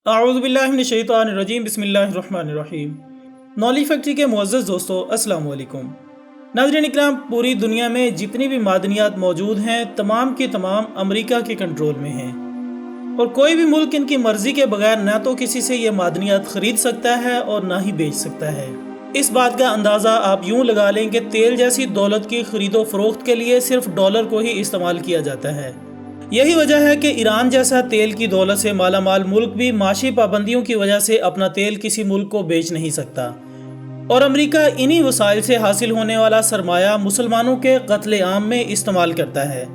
اعوذ باللہ من الشیطان الرجیم، بسم اللہ الرحمن الرحیم۔ نالج فیکٹری کے معزز دوستو، السلام علیکم۔ ناظرین اکرام، پوری دنیا میں جتنی بھی معدنیات موجود ہیں تمام کی تمام امریکہ کے کنٹرول میں ہیں، اور کوئی بھی ملک ان کی مرضی کے بغیر نہ تو کسی سے یہ معدنیات خرید سکتا ہے اور نہ ہی بیچ سکتا ہے۔ اس بات کا اندازہ آپ یوں لگا لیں کہ تیل جیسی دولت کی خرید و فروخت کے لیے صرف ڈالر کو ہی استعمال کیا جاتا ہے۔ یہی وجہ ہے کہ ایران جیسا تیل کی دولت سے مالا مال ملک بھی معاشی پابندیوں کی وجہ سے اپنا تیل کسی ملک کو بیچ نہیں سکتا، اور امریکہ انہی وسائل سے حاصل ہونے والا سرمایہ مسلمانوں کے قتل عام میں استعمال کرتا ہے،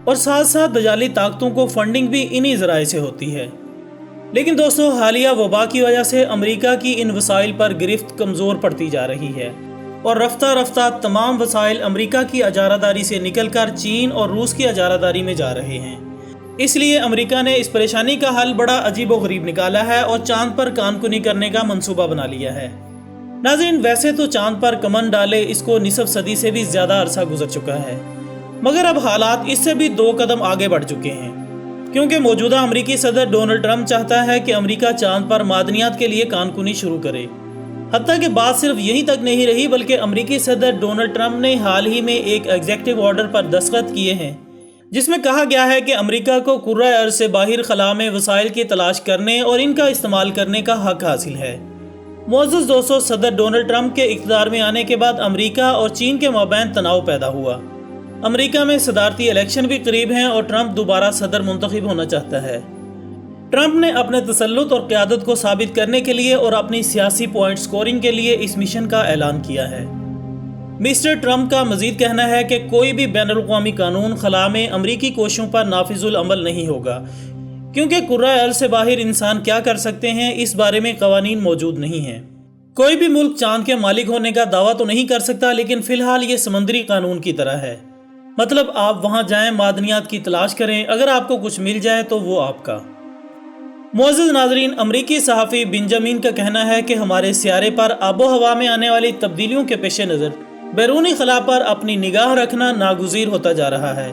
اور ساتھ ساتھ دجالی طاقتوں کو فنڈنگ بھی انہی ذرائع سے ہوتی ہے۔ لیکن دوستو، حالیہ وبا کی وجہ سے امریکہ کی ان وسائل پر گرفت کمزور پڑتی جا رہی ہے، اور رفتہ رفتہ تمام وسائل امریکہ کی اجارہ داری سے نکل کر چین اور روس کی اجارہ داری میں جا رہے ہیں۔ اس لیے امریکہ نے اس پریشانی کا حل بڑا عجیب و غریب نکالا ہے اور چاند پر کان کنی کرنے کا منصوبہ بنا لیا ہے۔ ناظرین، ویسے تو چاند پر کمن ڈالے اس کو نصف صدی سے بھی زیادہ عرصہ گزر چکا ہے، مگر اب حالات اس سے بھی 2 قدم آگے بڑھ چکے ہیں، کیونکہ موجودہ امریکی صدر ڈونلڈ ٹرمپ چاہتا ہے کہ امریکہ چاند پر معدنیات کے لیے کان کنی شروع کرے۔ حتیٰ کہ بات صرف یہی تک نہیں رہی، بلکہ امریکی صدر ڈونلڈ ٹرمپ نے حال ہی میں ایک ایگزیکٹو آرڈر پر دستخط کیے ہیں، جس میں کہا گیا ہے کہ امریکہ کو کرۂ ارض سے باہر خلا میں وسائل کی تلاش کرنے اور ان کا استعمال کرنے کا حق حاصل ہے۔ معزز دوستو، صدر ڈونلڈ ٹرمپ کے اقتدار میں آنے کے بعد امریکہ اور چین کے مابین تناؤ پیدا ہوا۔ امریکہ میں صدارتی الیکشن بھی قریب ہیں اور ٹرمپ دوبارہ صدر منتخب ہونا چاہتا ہے۔ ٹرمپ نے اپنے تسلط اور قیادت کو ثابت کرنے کے لیے اور اپنی سیاسی پوائنٹ سکورنگ کے لیے اس مشن کا اعلان کیا ہے۔ مسٹر ٹرمپ کا مزید کہنا ہے کہ کوئی بھی بین الاقوامی قانون خلا میں امریکی کوششوں پر نافذ العمل نہیں ہوگا، کیونکہ کرۂ ارض سے باہر انسان کیا کر سکتے ہیں اس بارے میں قوانین موجود نہیں ہیں۔ کوئی بھی ملک چاند کے مالک ہونے کا دعویٰ تو نہیں کر سکتا، لیکن فی الحال یہ سمندری قانون کی طرح ہے، مطلب آپ وہاں جائیں، معدنیات کی تلاش کریں، اگر آپ کو کچھ مل جائے تو وہ آپ کا۔ معزز ناظرین، امریکی صحافی بنجامین کا کہنا ہے کہ ہمارے سیارے پر آب و ہوا میں آنے والی تبدیلیوں کے پیش نظر بیرونی خلا پر اپنی نگاہ رکھنا ناگزیر ہوتا جا رہا ہے،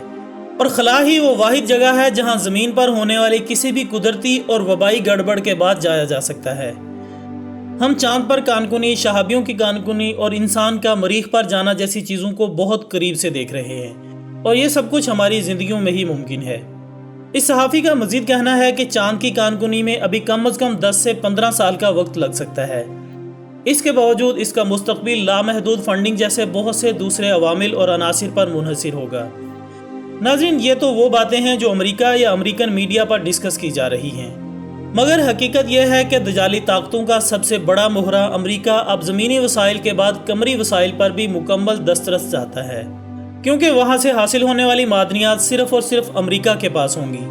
اور خلا ہی وہ واحد جگہ ہے جہاں زمین پر ہونے والی کسی بھی قدرتی اور وبائی گڑبڑ کے بعد جایا جا سکتا ہے۔ ہم چاند پر کانکنی، شہابیوں کی کانکنی اور انسان کا مریخ پر جانا جیسی چیزوں کو بہت قریب سے دیکھ رہے ہیں، اور یہ سب کچھ ہماری زندگیوں میں ہی ممکن ہے۔ اس صحافی کا مزید کہنا ہے کہ چاند کی کانکنی میں ابھی کم از کم 10 سے 15 سال کا وقت لگ سکتا ہے۔ اس کے باوجود اس کا مستقبل لامحدود فنڈنگ جیسے بہت سے دوسرے عوامل اور عناصر پر منحصر ہوگا۔ ناظرین، یہ تو وہ باتیں ہیں جو امریکہ یا امریکن میڈیا پر ڈسکس کی جا رہی ہیں، مگر حقیقت یہ ہے کہ دجالی طاقتوں کا سب سے بڑا مہرہ امریکہ اب زمینی وسائل کے بعد قمری وسائل پر بھی مکمل دسترس چاہتا ہے، کیونکہ وہاں سے حاصل ہونے والی معدنیات صرف اور صرف امریکہ کے پاس ہوں گی،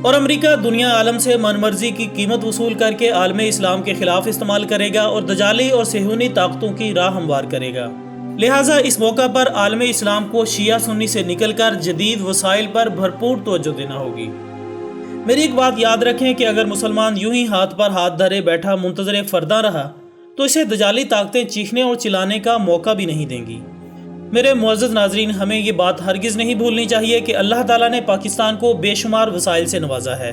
اور امریکہ دنیا عالم سے من مرضی کی قیمت وصول کر کے عالم اسلام کے خلاف استعمال کرے گا اور دجالی اور صہیونی طاقتوں کی راہ ہموار کرے گا۔ لہٰذا اس موقع پر عالم اسلام کو شیعہ سنی سے نکل کر جدید وسائل پر بھرپور توجہ دینا ہوگی۔ میری ایک بات یاد رکھیں کہ اگر مسلمان یوں ہی ہاتھ پر ہاتھ دھرے بیٹھا منتظر فردا رہا تو اسے دجالی طاقتیں چیخنے اور چلانے کا موقع بھی نہیں دیں گی۔ میرے معزز ناظرین، ہمیں یہ بات ہرگز نہیں بھولنی چاہیے کہ اللہ تعالیٰ نے پاکستان کو بے شمار وسائل سے نوازا ہے،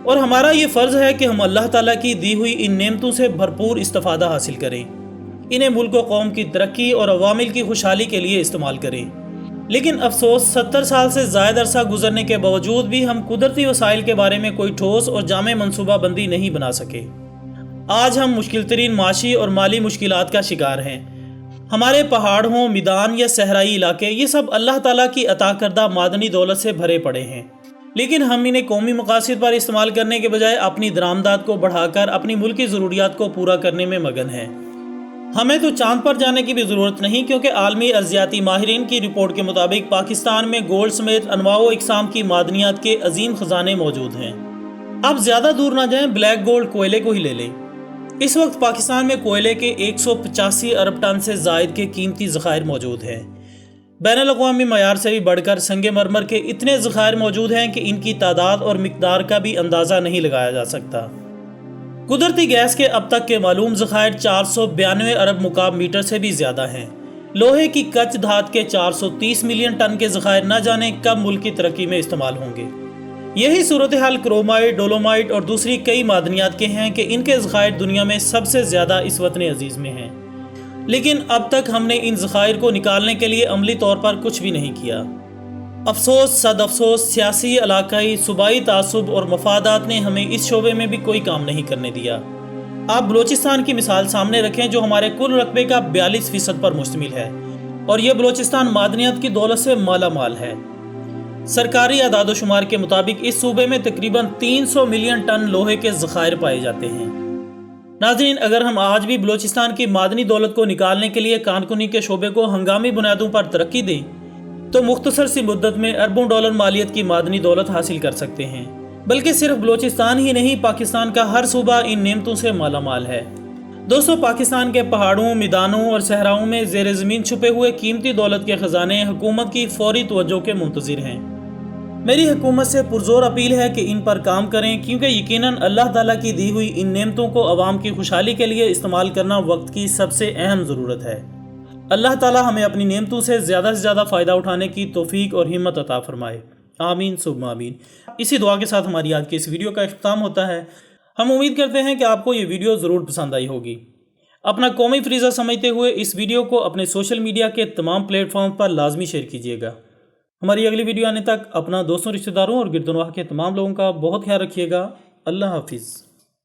اور ہمارا یہ فرض ہے کہ ہم اللہ تعالیٰ کی دی ہوئی ان نعمتوں سے بھرپور استفادہ حاصل کریں، انہیں ملک و قوم کی ترقی اور عوامل کی خوشحالی کے لیے استعمال کریں۔ لیکن افسوس، 70 سال سے زائد عرصہ گزرنے کے باوجود بھی ہم قدرتی وسائل کے بارے میں کوئی ٹھوس اور جامع منصوبہ بندی نہیں بنا سکے۔ آج ہم مشکل ترین معاشی اور مالی مشکلات کا شکار ہیں۔ ہمارے پہاڑ ہوں، میدان یا صحرائی علاقے، یہ سب اللہ تعالیٰ کی عطا کردہ معدنی دولت سے بھرے پڑے ہیں، لیکن ہم انہیں قومی مقاصد پر استعمال کرنے کے بجائے اپنی درآمدات کو بڑھا کر اپنی ملکی ضروریات کو پورا کرنے میں مگن ہیں۔ ہمیں تو چاند پر جانے کی بھی ضرورت نہیں، کیونکہ عالمی ارضیاتی ماہرین کی رپورٹ کے مطابق پاکستان میں گولڈ سمیت انواع و اقسام کی معدنیات کے عظیم خزانے موجود ہیں۔ اب زیادہ دور نہ جائیں، بلیک گولڈ کوئلے کو ہی لے لیں۔ اس وقت پاکستان میں کوئلے کے 185 ارب ٹن سے زائد کے قیمتی ذخائر موجود ہیں۔ بین الاقوامی معیار سے بھی بڑھ کر سنگ مرمر کے اتنے ذخائر موجود ہیں کہ ان کی تعداد اور مقدار کا بھی اندازہ نہیں لگایا جا سکتا۔ قدرتی گیس کے اب تک کے معلوم ذخائر 492 ارب مکعب میٹر سے بھی زیادہ ہیں۔ لوہے کی کچ دھات کے 430 ملین ٹن کے ذخائر نہ جانے کب ملک کی ترقی میں استعمال ہوں گے۔ یہی صورتحال کرومائٹ، ڈولومائٹ اور دوسری کئی معدنیات کے ہیں کہ ان کے ذخائر دنیا میں سب سے زیادہ اس وطن عزیز میں ہیں، لیکن اب تک ہم نے ان ذخائر کو نکالنے کے لیے عملی طور پر کچھ بھی نہیں کیا۔ افسوس، صد افسوس، سیاسی، علاقائی، صوبائی تعصب اور مفادات نے ہمیں اس شعبے میں بھی کوئی کام نہیں کرنے دیا۔ آپ بلوچستان کی مثال سامنے رکھیں جو ہمارے کل رقبے کا 42% پر مشتمل ہے، اور یہ بلوچستان معدنیات کی دولت سے مالا مال ہے۔ سرکاری اعداد و شمار کے مطابق اس صوبے میں تقریباً 300 ملین ٹن لوہے کے ذخائر پائے جاتے ہیں۔ ناظرین، اگر ہم آج بھی بلوچستان کی معدنی دولت کو نکالنے کے لیے کان کنی کے شعبے کو ہنگامی بنیادوں پر ترقی دیں تو مختصر سی مدت میں اربوں ڈالر مالیت کی معدنی دولت حاصل کر سکتے ہیں، بلکہ صرف بلوچستان ہی نہیں، پاکستان کا ہر صوبہ ان نعمتوں سے مالا مال ہے۔ دوستو، پاکستان کے پہاڑوں، میدانوں اور صحراؤں میں زیر زمین چھپے ہوئے قیمتی دولت کے خزانے حکومت کی فوری توجہ کے منتظر ہیں۔ میری حکومت سے پرزور اپیل ہے کہ ان پر کام کریں، کیونکہ یقیناً اللہ تعالیٰ کی دی ہوئی ان نعمتوں کو عوام کی خوشحالی کے لیے استعمال کرنا وقت کی سب سے اہم ضرورت ہے۔ اللہ تعالیٰ ہمیں اپنی نعمتوں سے زیادہ فائدہ اٹھانے کی توفیق اور ہمت عطا فرمائے، آمین ثم آمین۔ اسی دعا کے ساتھ ہماری آج کی اس ویڈیو کا اختتام ہوتا ہے۔ ہم امید کرتے ہیں کہ آپ کو یہ ویڈیو ضرور پسند آئی ہوگی۔ اپنا قومی فریضہ سمجھتے ہوئے اس ویڈیو کو اپنے سوشل میڈیا کے تمام پلیٹ فارم پر لازمی شیئر کیجیے گا۔ ہماری اگلی ویڈیو آنے تک اپنا دوستوں، رشتہ داروں اور گرد و نواح کے تمام لوگوں کا بہت خیال رکھیے گا۔ اللہ حافظ۔